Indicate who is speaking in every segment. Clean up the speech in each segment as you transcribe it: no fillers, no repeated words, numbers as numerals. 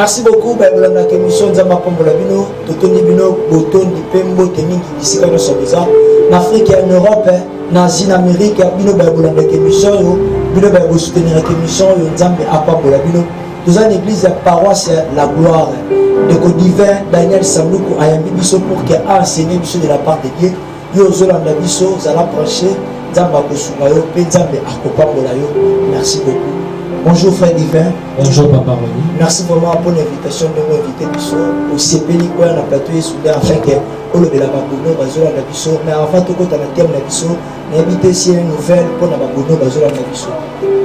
Speaker 1: Merci beaucoup. La commission de Zamapambolabino, Totoni Bino, Boton, Dipembo, Tening, ici, quand nous sommes déjà. En Afrique et en Europe, en Amérique, Bino Baboula, la commission, Bino Babou soutenir la commission, Nzambe Apambolabino. Nous avons l'église, la paroisse, la gloire. Le code divin, Daniel Samloukou, Ayambi Bisso, pour qu'il enseigne Bisso de la part de Dieu. Yo Zolanda Bisso, Zala Branché, Nzamba Kosumayo, Nzambe Akopambolayo. Merci beaucoup. Bonjour frère divin.
Speaker 2: Bonjour papa Roni.
Speaker 1: Merci vraiment pour l'invitation de m'inviter au CPLI quoi on a plateau soudé afin que au lieu de la babono bazola na biso mais avant tout quand on a thème na biso n'inviter si une nouvelle pour la babono bazola na biso.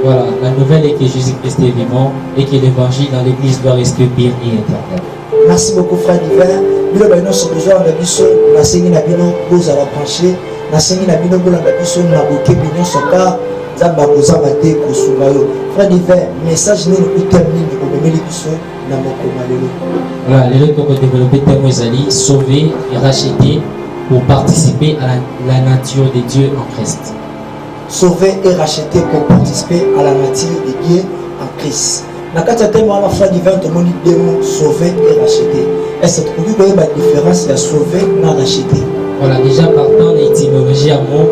Speaker 2: Voilà, la nouvelle est que Jésus-Christ est vivant et que l'évangile dans l'église doit rester pire et éternel.
Speaker 1: Merci beaucoup frère divin. Bilo ba ino so besoin na biso na sengi na bino boza la brancher na sengi na bino bola na biso na boke bino soka zamba kozanga te kosumayo. Frère divin, message n'est plus terminé au même biso na mokoma lelo.
Speaker 2: Voilà, les gens qui ont développé terme Ezali, sauver et racheter pour participer à la nature de Dieu en Christ.
Speaker 1: Sauver et racheter pour participer à la nature de Dieu en Christ. Na kati ya thème wana frère divin tomoni deux mots sauver et racheter. Est-ce que tu peux voir la différence de sauver et racheter?
Speaker 2: Voilà, déjà partant de l'étymologie à mot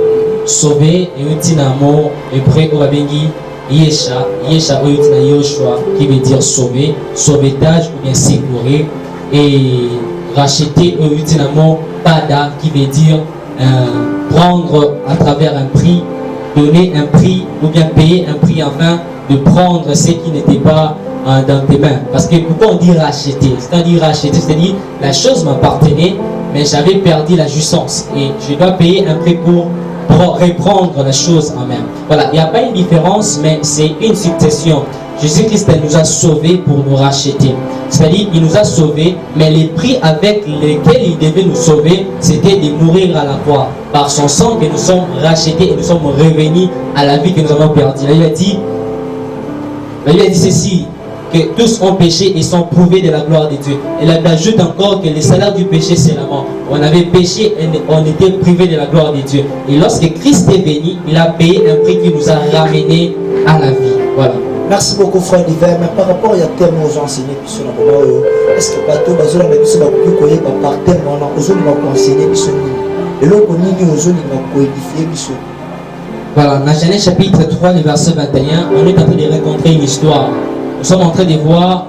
Speaker 2: sauver et un mot hébreu au Babengi Yesha, Yesha ou Yoshua qui veut dire sauver, sauvetage ou bien secourir, et racheter ou un mot Pada qui veut dire prendre à travers un prix, donner un prix ou bien payer un prix afin de prendre ce qui n'était pas dans tes mains. Parce que pourquoi on dit racheter? C'est-à-dire racheter, c'est-à-dire la chose m'appartenait, mais j'avais perdu la jouissance et je dois payer un prix pour reprendre la chose en main. Voilà, il n'y a pas une différence, mais c'est une succession. Jésus-Christ nous a sauvés pour nous racheter. C'est-à-dire qu'il nous a sauvés, mais les prix avec lesquels il devait nous sauver, c'était de mourir à la croix. Par son sang que nous sommes rachetés et nous sommes revenus à la vie que nous avons perdue. Là, il a dit ceci, que tous ont péché et sont privés de la gloire de Dieu. Et là, il ajoute encore que le salaire du péché, c'est la mort. On avait péché et on était privé de la gloire de Dieu. Et lorsque Christ est venu, il a payé un prix qui nous a ramenés à la vie. Voilà.
Speaker 1: Merci beaucoup frère divin. Mais par rapport à tellement aux enseignés sur la Baba, est-ce que bateau bazola na biso ba pu koye ba par tellement na ozoli ba enseigner biso ni. Et loko nini ozoli ba koédifier biso.
Speaker 2: Voilà, dans Genèse chapitre 3, le verset 21, on est en train de rencontrer une histoire. Nous sommes en train de voir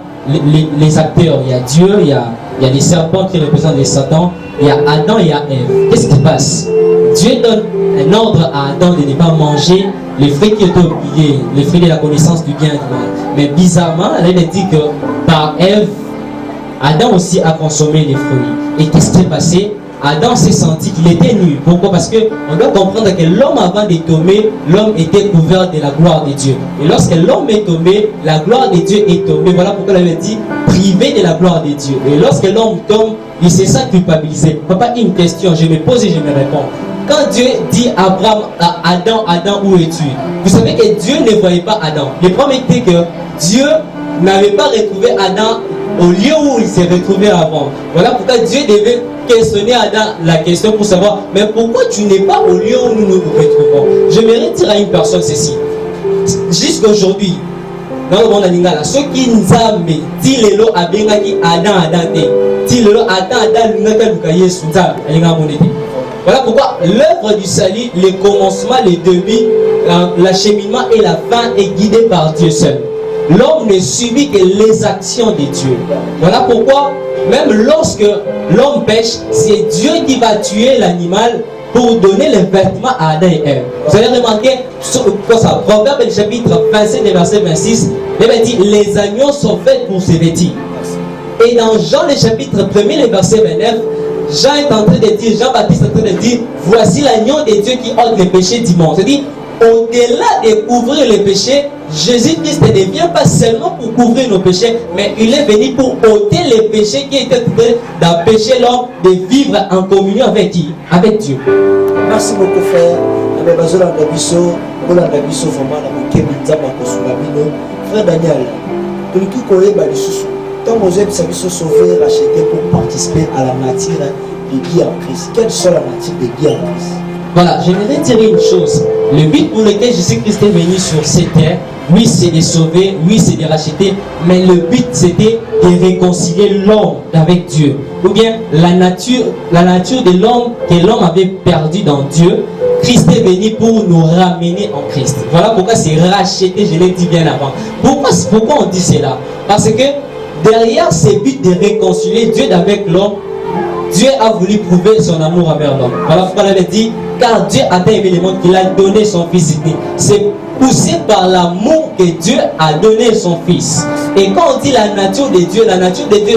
Speaker 2: les acteurs. Il y a Dieu, il y a les serpents qui représentent les Satan, il y a Adam et il y a Ève. Qu'est-ce qui se passe? Dieu donne un ordre à Adam de ne pas manger les fruits qui étaient oubliés, les fruits de la connaissance du bien et du mal. Mais bizarrement, elle dit que par Ève, Adam aussi a consommé les fruits. Et qu'est-ce qui s'est passé? Adam s'est senti qu'il était nu. Pourquoi? Parce qu'on doit comprendre que l'homme avant de tomber, l'homme était couvert de la gloire de Dieu. Et lorsque l'homme est tombé, la gloire de Dieu est tombée. Voilà pourquoi elle avait dit privé de la gloire de Dieu. Et lorsque l'homme tombe, il s'est ça culpabilisé. Papa, une question, je me pose et je me réponds. Quand Dieu dit à Abraham, à Adam, Adam, où es-tu? Vous savez que Dieu ne voyait pas Adam. Le problème était que Dieu n'avait pas retrouvé Adam au lieu où il s'est retrouvé avant. Voilà pourquoi Dieu devait questionner Adam la question pour savoir, mais pourquoi tu n'es pas au lieu où nous nous retrouvons? Je me dire à une personne ceci. Jusqu'aujourd'hui, dans le monde lingala, ceux qui nous ont mis, dit lelo abengaki Adam te, dit lelo Adam lingaka lukaye sunza linga monete. Voilà pourquoi l'œuvre du salut, le commencement, le début, l'acheminement et la fin est guidé par Dieu seul. L'homme ne subit que les actions de Dieu. Voilà pourquoi, même lorsque l'homme pêche, c'est Dieu qui va tuer l'animal pour donner les vêtements à Adam et Ève. Vous avez remarqué, Proverbe chapitre 27 verset 26, il dit, les agneaux sont faits pour se vêtir. Et dans Jean le chapitre 1er, le verset 29, Jean est en train de dire, Jean-Baptiste est en train de dire, voici l'agneau de Dieu qui ôte les péchés du monde. C'est-à-dire, au-delà de couvrir les péchés, Jésus-Christ ne vient pas seulement pour couvrir nos péchés, mais il est venu pour ôter les péchés qui étaient d'empêcher l'homme de vivre en communion avec qui? Avec Dieu.
Speaker 1: Merci beaucoup frère. Frère Daniel, quand vous êtes sauvé, racheté pour participer à la nature de Dieu en Christ. Quelle soit la nature de Dieu en Christ?
Speaker 2: Voilà, j'aimerais dire une chose. Le but pour lequel Jésus-Christ est venu sur cette terre, oui, c'est de sauver, oui, c'est de racheter, mais le but c'était de réconcilier l'homme avec Dieu. Ou bien la nature de l'homme que l'homme avait perdu dans Dieu, Christ est venu pour nous ramener en Christ. Voilà pourquoi c'est racheter, je l'ai dit bien avant. Pourquoi on dit cela? Parce que derrière ce but de réconcilier Dieu avec l'homme, Dieu a voulu prouver son amour envers l'homme. Voilà pourquoi il avait dit, car Dieu a tant aimé le monde qu'il a donné son Fils unique. C'est poussé par l'amour que Dieu a donné son Fils. Et quand on dit la nature de Dieu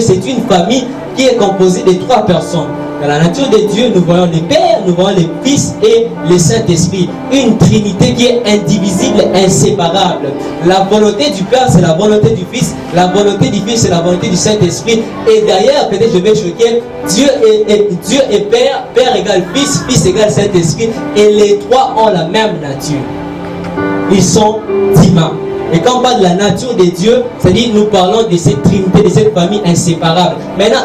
Speaker 2: c'est une famille qui est composée de 3 personnes. Dans la nature de Dieu, nous voyons le Père, nous voyons le Fils et le Saint-Esprit. Une trinité qui est indivisible, inséparable. La volonté du Père, c'est la volonté du Fils. La volonté du Fils, c'est la volonté du Saint-Esprit. Et derrière, peut-être je vais choquer, Dieu est Père, Père égale Fils, Fils égale Saint-Esprit. Et les 3 ont la même nature. Ils sont divins. Et quand on parle de la nature de Dieu, c'est-à-dire nous parlons de cette trinité, de cette famille inséparable. Maintenant,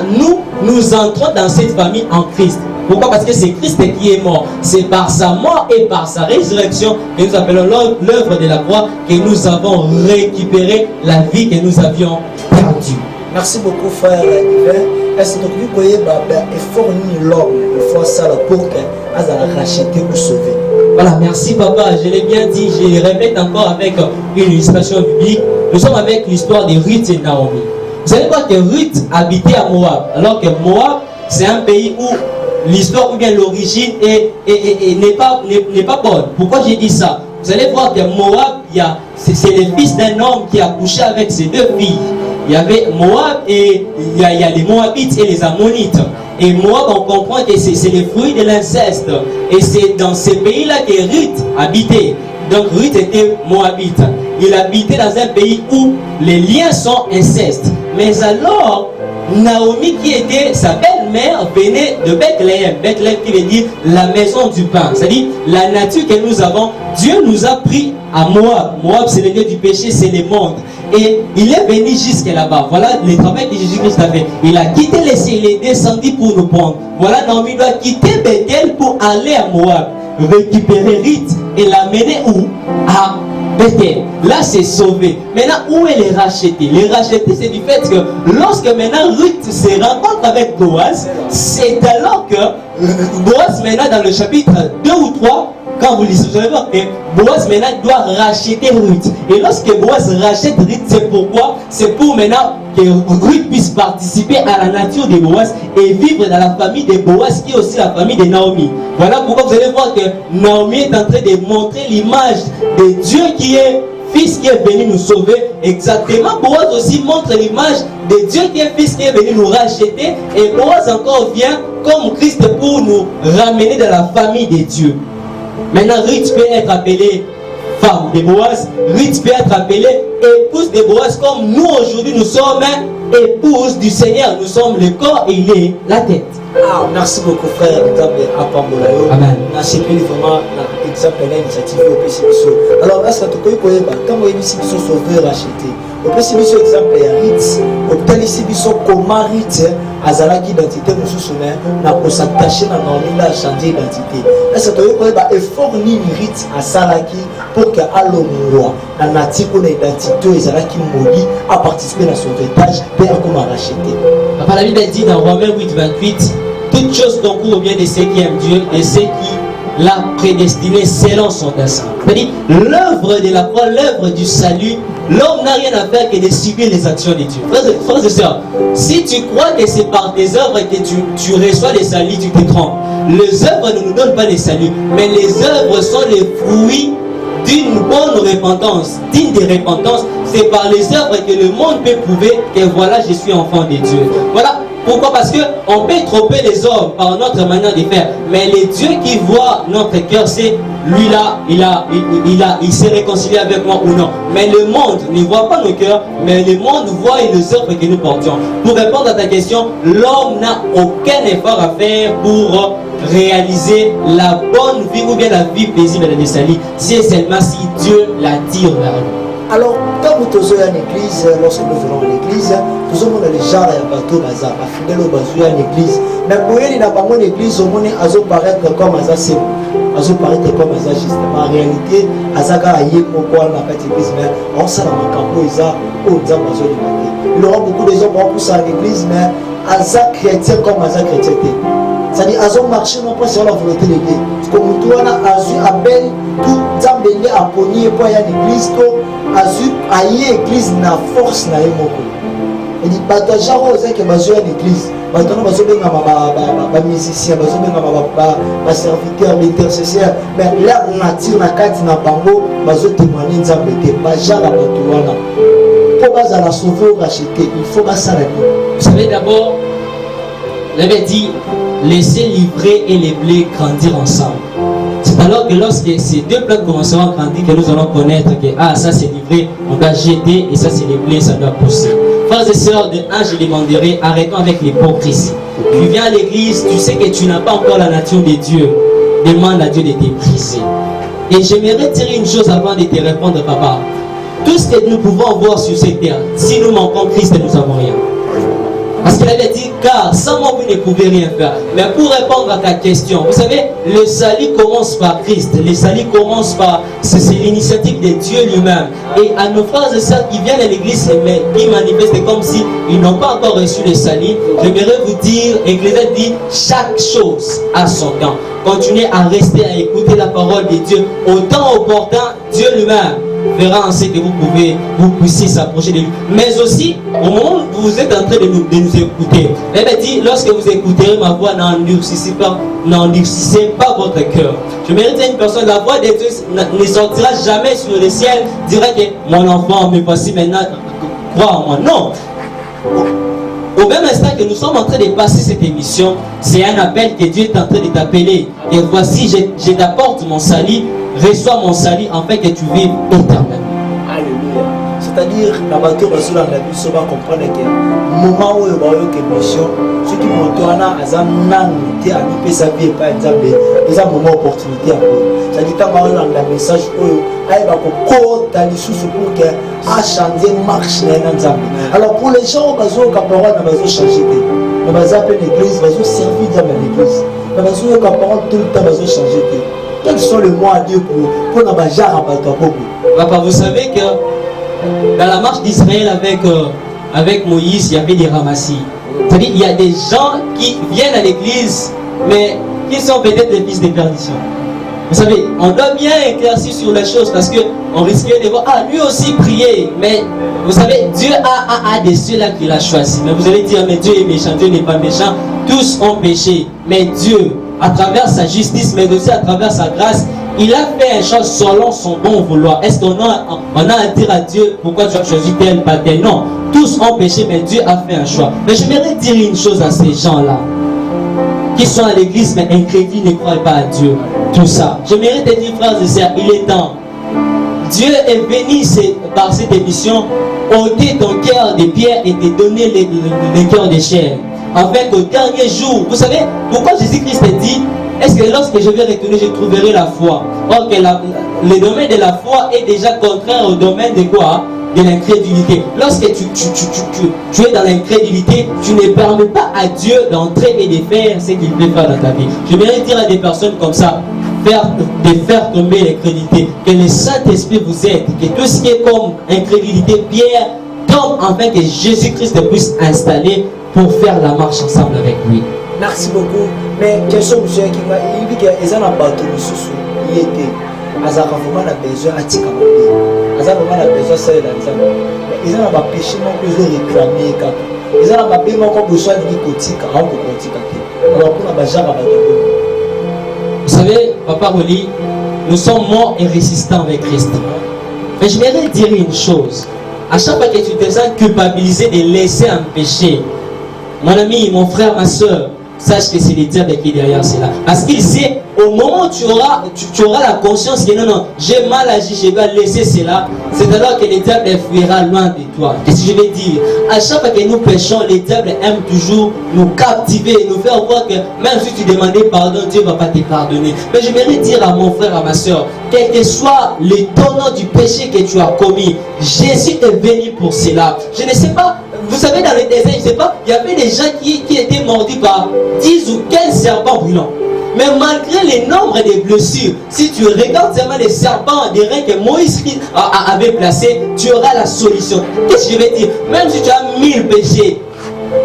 Speaker 2: nous entrons dans cette famille en Christ. Pourquoi? Parce que c'est Christ qui est mort. C'est par sa mort et par sa résurrection que nous appelons l'œuvre de la croix que nous avons récupéré la vie que nous avions perdue.
Speaker 1: Merci beaucoup, frère Yves. Est-ce que vous voyez l'effort ni l'homme, il faut ça pour que racheter ou sauver?
Speaker 2: Voilà, merci papa, je l'ai bien dit, je le répète encore avec une illustration biblique. Nous sommes avec l'histoire de Ruth et Naomi. Vous savez quoi, que Ruth habitait à Moab, alors que Moab, c'est un pays où l'histoire ou bien l'origine n'est pas bonne. Pourquoi j'ai dit ça? Vous allez voir que Moab, c'est le fils d'un homme qui a couché avec ses 2 filles. Il y avait Moab et il y a les Moabites et les Ammonites. Et Moab, on comprend que c'est les fruits de l'inceste. Et c'est dans ces pays-là que Ruth habitait. Donc Ruth était Moabite. Il habitait dans un pays où les liens sont incestes. Mais alors, Naomi, qui était sa belle-mère, venait de Bethléem. Bethléem qui veut dire la maison du pain. C'est-à-dire la nature que nous avons. Dieu nous a pris à Moab. Moab, c'est le lieu du péché, c'est le monde. Et il est venu jusque là-bas. Voilà le travail que Jésus-Christ a fait. Il a quitté les cieux, il est descendu pour nous prendre. Voilà, Naomi doit quitter Bethel pour aller à Moab, récupérer Ruth et l'amener où? À Bethel. Là, c'est sauvé. Maintenant, où elle est rachetée? Les racheter, c'est du fait que lorsque maintenant Ruth se rencontre avec Boaz, c'est alors que Boaz, maintenant dans le chapitre 2 ou 3, quand vous lisez, vous allez voir que Boaz maintenant doit racheter Ruth. Et lorsque Boaz rachète Ruth, c'est pourquoi? C'est pour maintenant que Ruth puisse participer à la nature de Boaz et vivre dans la famille de Boaz qui est aussi la famille de Naomi. Voilà pourquoi vous allez voir que Naomi est en train de montrer l'image de Dieu qui est Fils qui est venu nous sauver. Exactement, Boaz aussi montre l'image de Dieu qui est Fils qui est venu nous racheter. Et Boaz encore vient comme Christ pour nous ramener dans la famille de Dieu. Maintenant, Ruth peut être appelée femme de Boaz. Ruth peut être appelée épouse de Boaz, comme nous aujourd'hui nous sommes épouses du Seigneur. Nous sommes le corps et il est la tête.
Speaker 1: Ah, merci beaucoup, frère.
Speaker 2: Amen.
Speaker 1: Merci vraiment exemple l'initiative au PCBSO. Alors, est-ce que tu peux quand vous avez sauvé racheté? Au PCBSO, exemple, il y a Ritz. Au PCBSO, comment Ritz a zalaki identité, nous souvenons, n'a pas s'attaché dans l'homme, a changé d'identité. Est-ce que tu peux effort ni Ritz à Salaki pour que à l'homme, la nature ou l'identité, et Zalaki Moli a participé dans son héritage, et à comment racheter?
Speaker 2: La Bible dit dans Romains 8:28, toute chose concourt au bien de ceux qui aiment Dieu et ceux qui l'a prédestiné selon son dessein. C'est-à-dire, l'œuvre de la croix, l'œuvre du salut, l'homme n'a rien à faire que de subir les actions de Dieu. Frères et sœurs, si tu crois que c'est par tes œuvres que tu reçois les saluts, tu te trompes. Les œuvres ne nous donnent pas les saluts, mais les œuvres sont les fruits d'une bonne repentance, digne de repentance. C'est par les œuvres que le monde peut prouver que voilà, je suis enfant de Dieu. Voilà. Pourquoi? Parce qu'on peut tromper les hommes par notre manière de faire. Mais le Dieu qui voit notre cœur, c'est lui-là, il s'est réconcilié avec moi ou non. Mais le monde ne voit pas nos cœurs, mais le monde voit les œuvres que nous portions. Pour répondre à ta question, l'homme n'a aucun effort à faire pour réaliser la bonne vie ou bien la vie paisible de salut. C'est seulement si Dieu l'attire vers nous.
Speaker 1: Alors, quand vous êtes en église, lorsque nous venons à l'église, Nous sommes dans les genres et bateau bazar, ma fidèle au bazou à l'église. Mais pour elle, il n'a pas mon église, au monde, azo paraître comme Azasé. Azo paraître comme Azagiste. Mais en réalité, Azaka a yé pour quoi on n'a pas d'église, mais on s'en a un campo, ils ont bazo de maté. Il y aura beaucoup de gens qui vont à l'église, mais Azak chrétien comme Azak chrétien. C'est-à-dire, Azo marché non pas sur la volonté de Dieu. Comme tout, on a Azu Abel, tout Zambélé a pogné pour y aller à l'église, Azu a yé l'église na force na yémoko. Il dit, bato jaro ozai ke bazo ya l'église, bato na bazo benga ba musicien, bazo benga ba serviteur, l'intercesseur, mais leur nature na kati na bango bazo témoigner nzambe te, ba jara bato wana. Pour bazala sauver ou racheter, il faut basala.
Speaker 2: Vous savez d'abord, il avait dit, laissez l'ivraie et les blés grandir ensemble. C'est alors que lorsque ces deux plantes commenceront à grandir que nous allons connaître que ça c'est l'ivraie, on doit jeter et ça c'est les blés, ça doit pousser. Frères et sœurs, de un, je demanderai, arrêtons avec l'hypocrisie. Tu viens à l'église, tu sais que tu n'as pas encore la nature de Dieu. Demande à Dieu de te briser. Et j'aimerais tirer une chose avant de te répondre, papa. Tout ce que nous pouvons voir sur cette terre, si nous manquons Christ, nous n'avons rien. Parce qu'il avait dit, car sans moi vous ne pouvez rien faire. Mais pour répondre à ta question, vous savez, le salut commence par Christ. Le salut commence par, c'est l'initiative de Dieu lui-même. Et à nos frères et sœurs qui viennent à l'église, mais qui manifestent comme si ils n'ont pas encore reçu le salut, j'aimerais vous dire, Ecclésiaste dit, chaque chose a son temps. Continuez à rester, à écouter la parole de Dieu. Au temps opportun, Dieu lui-même verra en ce que vous puissiez s'approcher de lui. Mais aussi, au moment où vous êtes en train de nous écouter, elle m'a dit, lorsque vous écouterez ma voix, n'endurcissez pas votre cœur. Je mérite une personne, la voix de Dieu ne sortira jamais sur le ciel, dirait que mon enfant, me voici maintenant, crois en moi. Non. Au même instant que nous sommes en train de passer cette émission, c'est un appel que Dieu est en train de t'appeler. Et voici, je t'apporte mon salut, reçois mon salut afin que tu vives éternellement.
Speaker 1: Alléluia. C'est-à-dire, la bateau va se la vie, ça va comprendre que le moment où il y a une mission, ceux qui montent à Azam été à l'IP sa vie et pas Nzambe, ils ont un moment d'opportunité à eux. C'est-à-dire, quand on a un message, il va côté les sous pour que à changer marche dans Nzambe. Alors pour les gens, ils vont changer. Ils vont appeler l'église, ils vont servir dans l'église. Ils vont tout le temps changer. Quels sont les mots à dire pour la bagarre à Batabobo?
Speaker 2: Papa, vous savez que dans la marche d'Israël avec Moïse, il y avait des ramassis. C'est-à-dire il y a des gens qui viennent à l'église, mais qui sont peut-être des fils de perdition. Vous savez, on doit bien éclaircir sur les choses parce qu'on risquait de voir, lui aussi prier. Mais vous savez, Dieu a de ceux-là qu'il a choisi. Mais vous allez dire, mais Dieu est méchant, Dieu n'est pas méchant. Tous ont péché. Mais Dieu, à travers sa justice, mais aussi à travers sa grâce, il a fait un choix selon son bon vouloir. Est-ce qu'on a à dire à Dieu pourquoi tu as choisi tel, pas tel? Non. Tous ont péché, mais Dieu a fait un choix. Mais je voudrais dire une chose à ces gens-là qui sont à l'église, mais incrédules, ne croient pas à Dieu. Tout ça. Je mérite de dire, frères et sœurs, il est temps. Dieu est venu par cette émission ôter ton cœur de pierre et te donner le cœur de chair. Afin qu'au dernier jour, vous savez pourquoi Jésus-Christ a dit, est-ce que lorsque je vais retourner, je trouverai la foi? Or que le domaine de la foi est déjà contraire au domaine de quoi? De l'incrédulité. Lorsque tu es dans l'incrédulité, tu ne permets pas à Dieu d'entrer et de faire ce qu'il veut faire dans ta vie. Je voudrais dire à des personnes comme ça, de faire tomber l'incrédulité, que le Saint-Esprit vous aide, que tout ce qui est comme incrédulité, pierre, tombe afin que Jésus-Christ puisse installer pour faire la marche ensemble avec lui.
Speaker 1: Merci beaucoup. Mais question monsieur qui va il dit que les gens n'ont pas tout le sous il était azaka vraiment la besoin à tika mabe azaka vraiment la besoin c'est dans ça mais ils ont pas péché non plus réclamer kaka ils ont pas besoin qu'on besoin de kotika on peut kotika alors pour la bajara ba.
Speaker 2: Vous savez papa Roli, nous sommes morts et résistants avec Christ. Mais je voudrais dire une chose, à chaque fois que tu te sens culpabilisé de laisser un péché, mon ami, mon frère, ma soeur, sache que c'est le diable qui est derrière cela. Parce qu'il sait, au moment où tu auras la conscience que non, j'ai mal agi, je vais laisser cela, c'est alors que le diable fuira loin de toi. Qu'est-ce que je vais dire? À chaque fois que nous péchons, le diable aime toujours nous captiver, nous faire voir que même si tu demandais pardon, Dieu ne va pas te pardonner. Mais je voudrais dire à mon frère, à ma soeur, quel que soit l'étonnant du péché que tu as commis, Jésus est venu pour cela. Je ne sais pas Vous savez, dans les déserts, je ne sais pas, il y avait des gens qui étaient mordus par 10 ou 15 serpents brûlants. Mais malgré les nombres des blessures, si tu regardes seulement les serpents des reins que Moïse avait placés, tu auras la solution. Qu'est-ce que je vais dire? Même si tu as 1000 péchés,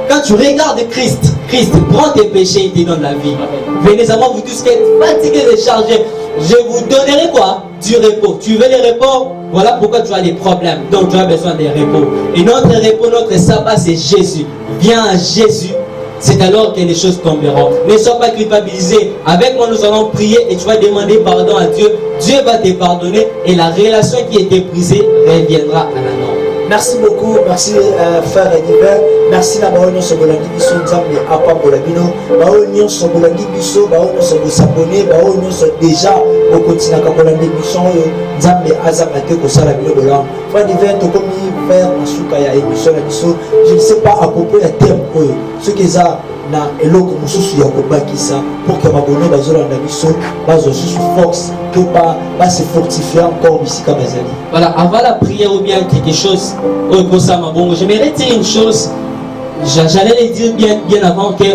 Speaker 2: quand tu regardes Christ prend tes péchés et te donne la vie. Venez à moi, vous tous qui êtes fatigués et chargés, je vous donnerai quoi? Du repos. Tu veux les repos? Voilà pourquoi tu as des problèmes. Donc tu as besoin des repos. Et notre repos, notre sabbat, c'est Jésus. Viens à Jésus. C'est alors que les choses tomberont. Ne sois pas culpabilisé. Avec moi, nous allons prier et tu vas demander pardon à Dieu. Dieu va te pardonner et la relation qui était brisée reviendra à la norme.
Speaker 1: Merci beaucoup, merci frère Edibert. Merci na bao nyonso bolandi biso nzambe apambola bino. Bao nyonso bolandi biso, bao nyonso bosabone, bao nyonso déjà okontinaka kolanda émission oyo nzambe azanga te kosala bino bolango. Frère Edibert tokomi vers masuka ya émission na biso. Je ne sais pas à propos ya terme oyo. Ce que ça na eloko mosusu ya kobakisa pour que babono bazolanda biso bazosusu force que pas se fortifier encore bisika bazali.
Speaker 2: Voilà, avant la prière ou bien quelque chose j'aimerais dire une chose. J'allais le dire bien avant que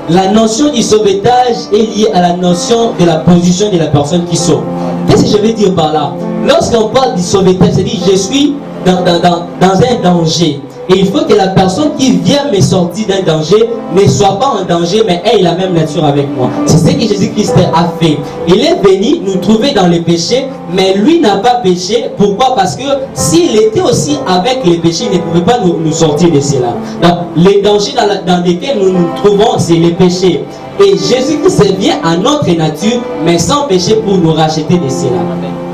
Speaker 2: la notion du sauvetage est liée à la notion de la position de la personne qui sauve. Qu'est-ce que je veux dire par là? Lorsqu'on parle du sauvetage, c'est-à-dire je suis dans un danger. Et il faut que la personne qui vient me sortir d'un danger ne soit pas en danger, mais ait la même nature avec moi. C'est ce que Jésus-Christ a fait. Il est venu nous trouver dans les péchés, mais lui n'a pas péché. Pourquoi? Parce que s'il était aussi avec les péchés, il ne pouvait pas nous sortir de cela. Donc, les dangers dans lesquels nous nous trouvons, c'est les péchés. Et Jésus-Christ vient à notre nature, mais sans péché pour nous racheter de cela.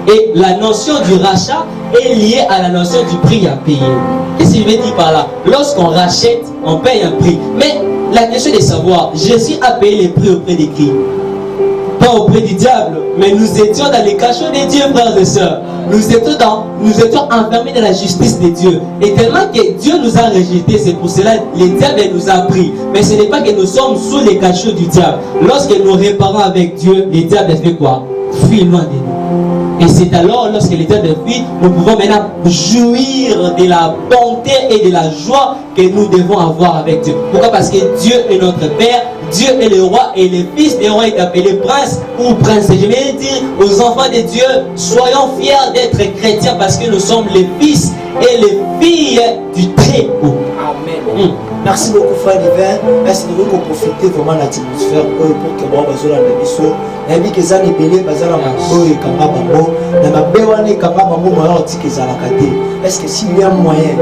Speaker 2: Et la notion du rachat est liée à la notion du prix à payer. Qu'est-ce que je veux dire par là? Lorsqu'on rachète, on paye un prix. Mais la question est de savoir, Jésus a payé les prix auprès de qui? Pas auprès du diable, mais nous étions dans les cachots de Dieu, frères et sœurs. Nous étions enfermés dans la justice de Dieu. Et tellement que Dieu nous a rejetés, c'est pour cela que le diable nous a pris. Mais ce n'est pas que nous sommes sous les cachots du diable. Lorsque nous réparons avec Dieu, le diable fait quoi? Fuit loin de nous. Et c'est alors, lorsque le diable fuit, nous pouvons maintenant jouir de la bonté et de la joie que nous devons avoir avec Dieu. Pourquoi? Parce que Dieu est notre Père, Dieu est le roi et le fils des rois est appelé prince ou prince. Je vais dire aux enfants de Dieu, soyons fiers d'être chrétiens parce que nous sommes les fils et les filles du Très-Haut.
Speaker 1: Amen. Merci beaucoup frère Divin. Merci de vous profiter vraiment de l'atmosphère pour que vous ayez la mission. Et puis que ça les belé bazala mambo et kanga mambo. Na mabewane kanga mambo moya otiki zala kate. Est-ce que s'il y a moyen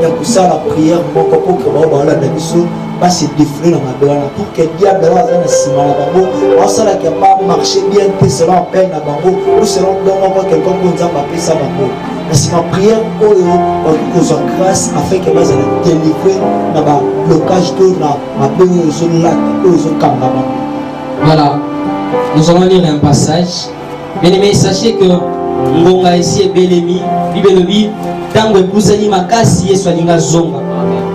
Speaker 1: de ça la prière pour que vous ayez la mission pas se défler dans ma bewana pour que diable va dans sima la mambo. On sala qui a pas marché bien que cela en peine na mambo ou selon donc quelqu'un qui nous a pas fait ça mambo. C'est ma prière pour nous en grâce afin que nous allons délivrer dans le blocage de la
Speaker 2: Voilà, nous allons lire un passage. Bien aimé, sachez que Ngonga ici est Belemi, Bibelobi, Tango Bouzani Makasi et Swalinga Zonga.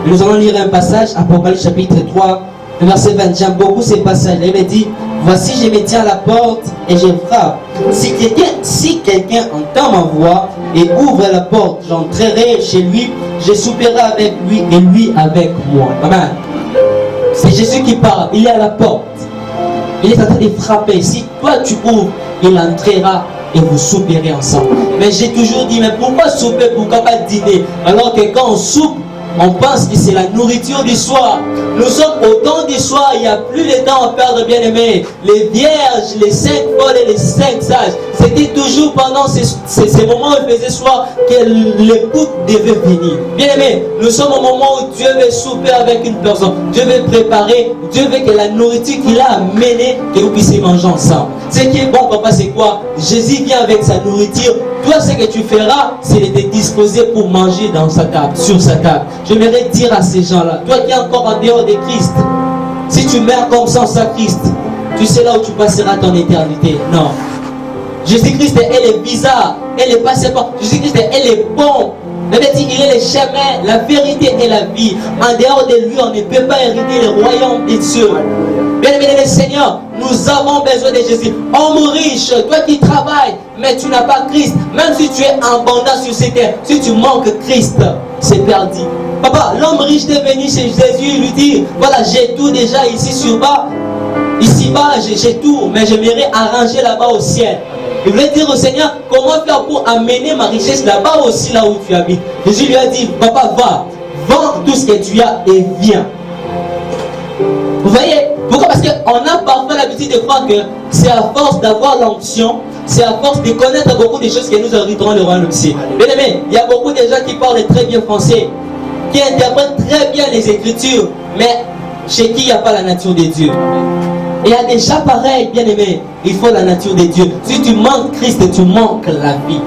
Speaker 2: Nous allons lire un passage, Apocalypse chapitre 3, verset 20. J'aime beaucoup ces passages. Il me dit, voici je me tiens à la porte et je frappe. Si quelqu'un entend ma voix et ouvre la porte, j'entrerai chez lui, je souperai avec lui et lui avec moi. Amen. C'est Jésus qui parle, il est à la porte. Il est en train de frapper. Si toi tu ouvres, il entrera et vous souperez ensemble. Mais j'ai toujours dit, mais pourquoi souper, pourquoi pas dîner? Alors que quand on soupe, on pense que c'est la nourriture du soir. Nous sommes au temps du soir, il n'y a plus le temps à perdre, bien aimé. Les vierges, les 5 folles et les 5 sages, c'était toujours pendant ces moments où il faisait soir que l'écoute devait venir. Bien aimé, nous sommes au moment où Dieu veut souper avec une personne. Dieu veut préparer, Dieu veut que la nourriture qu'il a amenée, que vous puissiez manger ensemble. Ce qui est bon, papa, c'est quoi? Jésus vient avec sa nourriture. Toi, ce que tu feras, c'est de te disposer pour manger dans sa table, sur sa table. J'aimerais dire à ces gens-là, toi qui es encore en dehors de Christ, si tu meurs comme sans Christ, tu sais là où tu passeras ton éternité. Non. Jésus-Christ, elle est bizarre, elle est pas seulement. Jésus-Christ, elle est bon. Il est le chemin, la vérité et la vie. En dehors de lui, on ne peut pas hériter le royaume des cieux. Bien-aimé Seigneur, nous avons besoin de Jésus. Homme riche, toi qui travailles, mais tu n'as pas Christ. Même si tu es abondant sur cette terre, si tu manques Christ, c'est perdu. Papa, l'homme riche est venu chez Jésus, il lui dit, voilà, j'ai tout déjà ici sur bas. Ici-bas, j'ai tout, mais j'aimerais arranger là-bas au ciel. Il voulait dire au Seigneur, comment faire pour amener ma richesse là-bas aussi, là où tu habites. Jésus lui a dit, papa, va, vends tout ce que tu as et viens. Vous voyez, pourquoi? Parce qu'on a parfois l'habitude de croire que c'est à force d'avoir l'onction, c'est à force de connaître beaucoup de choses que nous hériterons le royaume aussi. Bien aimé, il y a beaucoup de gens qui parlent très bien français, qui interprètent très bien les Écritures, mais chez qui il n'y a pas la nature de Dieu. Et il y a des gens pareils, bien aimés, il faut la nature de Dieu. Si tu manques Christ, tu manques la vie.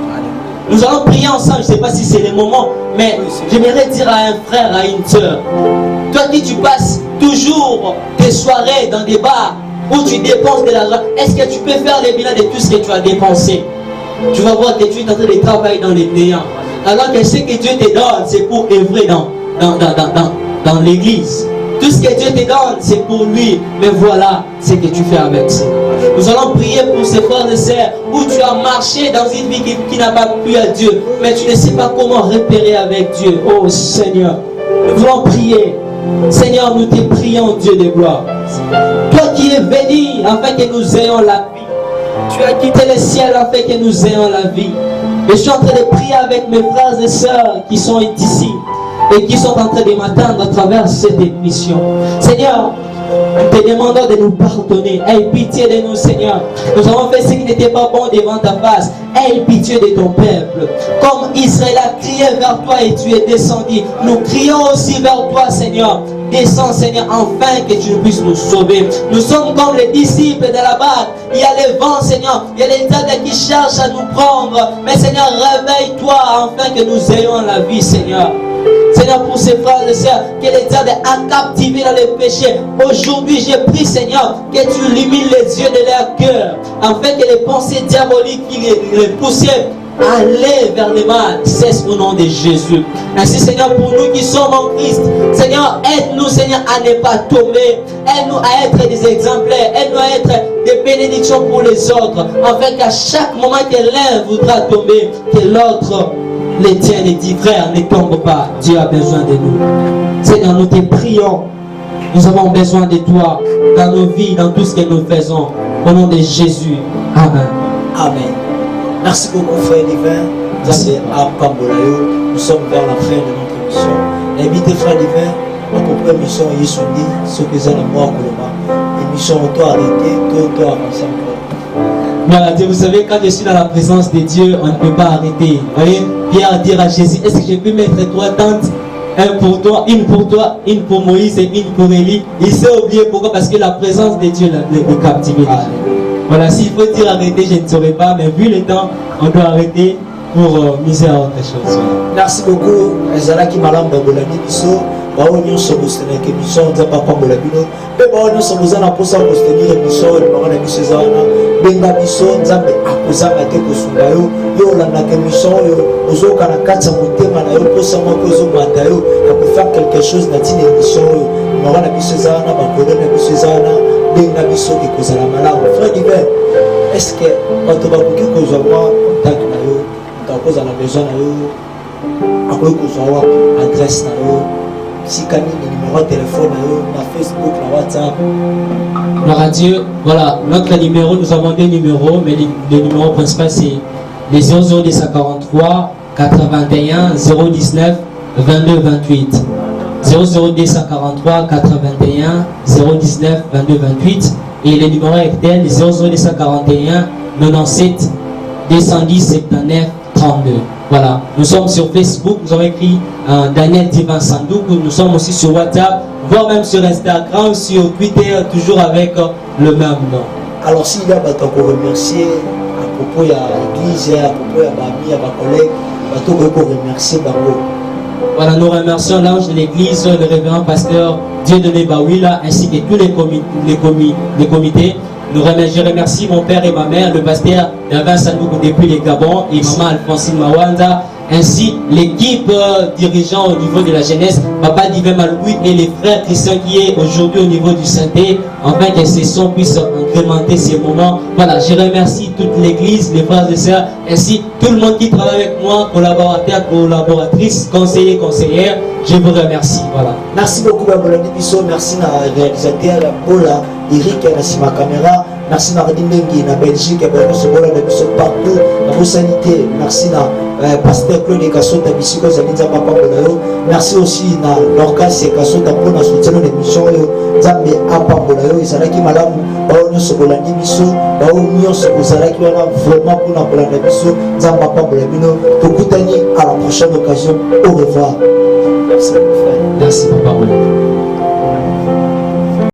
Speaker 2: Nous allons prier ensemble, je ne sais pas si c'est le moment, mais j'aimerais dire à un frère, à une soeur, toi qui tu passes toujours tes soirées dans des bars où tu dépenses de l'argent, est-ce que tu peux faire le bilan de tout ce que tu as dépensé? Tu vas voir que tu es en train de travailler dans les néants. Alors que ce que Dieu te donne, c'est pour œuvrer dans l'église. Tout ce que Dieu te donne, c'est pour lui. Mais voilà ce que tu fais avec ça. Nous allons prier pour ces frères et sœurs où tu as marché dans une vie qui n'a pas plu à Dieu. Mais tu ne sais pas comment repérer avec Dieu. Oh Seigneur, nous voulons prier. Seigneur, nous te prions, Dieu de gloire. Toi qui es béni afin que nous ayons la vie. Tu as quitté le ciel afin que nous ayons la vie. Et je suis en train de prier avec mes frères et sœurs qui sont ici et qui sont en train de m'attendre à travers cette émission. Seigneur, nous te demandons de nous pardonner. Aie pitié de nous, Seigneur. Nous avons fait ce qui n'était pas bon devant ta face. Aie pitié de ton peuple. Comme Israël a crié vers toi et tu es descendu, nous crions aussi vers toi, Seigneur. Descends, Seigneur, enfin que tu puisses nous sauver. Nous sommes comme les disciples de la barque. Il y a les vents, Seigneur. Il y a les diables qui cherchent à nous prendre. Mais Seigneur, réveille-toi afin que nous ayons la vie, Seigneur. Seigneur, pour ces frères et sœurs que les diables a captivés dans les péchés. Aujourd'hui, j'ai prie, Seigneur, que tu illumines les yeux de leur cœur, afin que les pensées diaboliques qui les poussaient à aller vers le mal cessent au nom de Jésus. Ainsi, Seigneur, pour nous qui sommes en Christ, Seigneur, aide-nous, Seigneur, à ne pas tomber. Aide-nous à être des exemplaires. Aide-nous à être des bénédictions pour les autres, afin qu'à chaque moment que l'un voudra tomber, que l'autre les tiens et dit, frère, ne tombe pas. Dieu a besoin de nous. Seigneur, nous te prions. Nous avons besoin de toi dans nos vies, dans tout ce que nous faisons. Au nom de Jésus. Amen.
Speaker 1: Amen. Merci beaucoup, frère Divin. Nous sommes vers la fin de notre émission. Invitez frère Divin à peu près mission Yesuni, ce que j'ai à moi, émission auto-arrêtée, auto-avancée encore.
Speaker 2: Voilà, vous savez, quand je suis dans la présence de Dieu, on ne peut pas arrêter. Vous voyez, Pierre dit à Jésus, est-ce que je peux mettre 3 tentes? Un pour toi, une pour Moïse et une pour Élie. Il s'est oublié pourquoi? Parce que la présence de Dieu le captive. Voilà, s'il faut dire arrêter, je ne saurais pas, mais vu le temps, on doit arrêter pour miser à autre chose.
Speaker 1: Merci beaucoup. Ezala qui malam babolani biso. Bao nyonso bostena ke biso nzapa pambola bino. Pe bao nyonso bozana posa bostenir biso le bana biso zana. Benga biso nzambe akozanga te kosunga yo. Yo landa ke biso yo ozoka na katsa motema na yo posa moko zo mata yo ya ko faire quelque chose na tine biso yo. Bana biso zana bakolona biso zana. Benga biso ke kozala malamu. Frère Divin, est-ce que bato bakoki kozwa moi contact na yo? Takoza na besoin na yo. Akoki kozwa adresse na yo. Si Camille, le numéro de téléphone, na Facebook, na WhatsApp.
Speaker 2: Gloire à Dieu. Voilà, notre numéro, nous avons 2 numéros, mais le numéro principal c'est les 00243 81 019 22 28. 00243 81 019 22 28. Et le numéro RTL 00241 97 210 79 32. Voilà, nous sommes sur Facebook, nous avons écrit Daniel Divin Sandouk, nous sommes aussi sur WhatsApp, voire même sur Instagram, sur Twitter, toujours avec le même nom.
Speaker 1: Alors s'il y a des gens qui remercier à propos de l'église, à propos de l'amis, à ma collègue, des gens qui remercier.
Speaker 2: Voilà, nous remercions l'ange de l'église, le révérend pasteur Dieudonné Bawila, ainsi que tous les comités. Je remercie mon père et ma mère, le pasteur Davin Sanouk depuis les Gabon et maman Alphonsine Mawanda ainsi l'équipe dirigeant au niveau de la jeunesse, Papa Divin Malouis et les frères Christian qui est aujourd'hui au niveau du synthé, afin que ces sons puissent incrémenter ces moments. Voilà, je remercie toute l'église, les frères et sœurs, ainsi tout le monde qui travaille avec moi, collaborateurs, collaboratrices, conseillers, conseillères. Je vous remercie. Voilà.
Speaker 1: Merci beaucoup, Babolandi Bisso. Merci à réalisateur Paula, Eric, à ma caméra. Merci Mardi Mengi, na Belgique, à Bola de Bisso partout, à Sanité. Merci à Pasteur Claude Kassota Bissiko, Zalinza Papa Bolayo. Merci aussi à Dorcas et Kassota pour la soutien de l'émission Zambi Apa Bolayo. Ils allaient qui madame, Baonio Sobolandi Bisso, Baonio Sobolandi vraiment pour la Bolandi Bisso, Zamba Papa Bolabino. Pour à la prochaine occasion. Au revoir. Merci, mon frère.
Speaker 2: Merci, Papa.